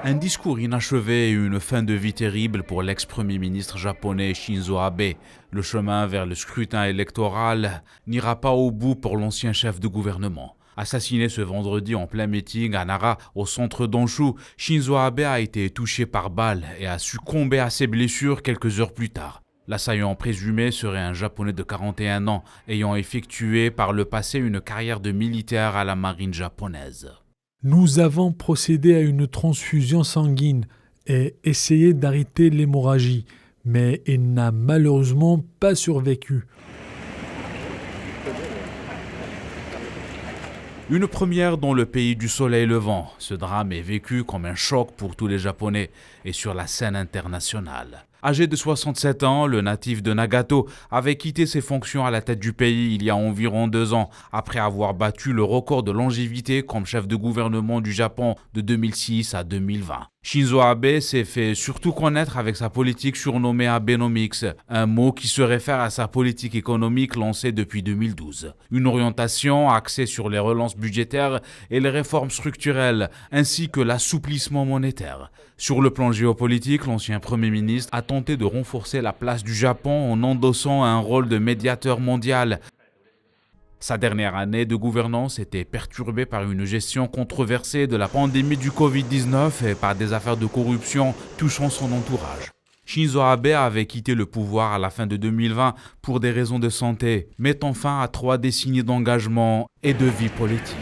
Un discours inachevé et une fin de vie terrible pour l'ex-premier ministre japonais Shinzo Abe. Le chemin vers le scrutin électoral n'ira pas au bout pour l'ancien chef de gouvernement. Assassiné ce vendredi en plein meeting à Nara, au centre d'Honshu, Shinzo Abe a été touché par balle et a succombé à ses blessures quelques heures plus tard. L'assaillant présumé serait un Japonais de 41 ans, ayant effectué par le passé une carrière de militaire à la marine japonaise. Nous avons procédé à une transfusion sanguine et essayé d'arrêter l'hémorragie, mais il n'a malheureusement pas survécu. Une première dans le pays du soleil levant. Ce drame est vécu comme un choc pour tous les Japonais et sur la scène internationale. Âgé de 67 ans, le natif de Nagato avait quitté ses fonctions à la tête du pays il y a environ 2 ans, après avoir battu le record de longévité comme chef de gouvernement du Japon de 2006 à 2020. Shinzo Abe s'est fait surtout connaître avec sa politique surnommée Abenomics, un mot qui se réfère à sa politique économique lancée depuis 2012. Une orientation axée sur les relances budgétaires et les réformes structurelles, ainsi que l'assouplissement monétaire. Sur le plan géopolitique, l'ancien Premier ministre a tenté de renforcer la place du Japon en endossant un rôle de médiateur mondial. Sa dernière année de gouvernance était perturbée par une gestion controversée de la pandémie du Covid-19 et par des affaires de corruption touchant son entourage. Shinzo Abe avait quitté le pouvoir à la fin de 2020 pour des raisons de santé, mettant fin à 3 décennies d'engagement et de vie politique.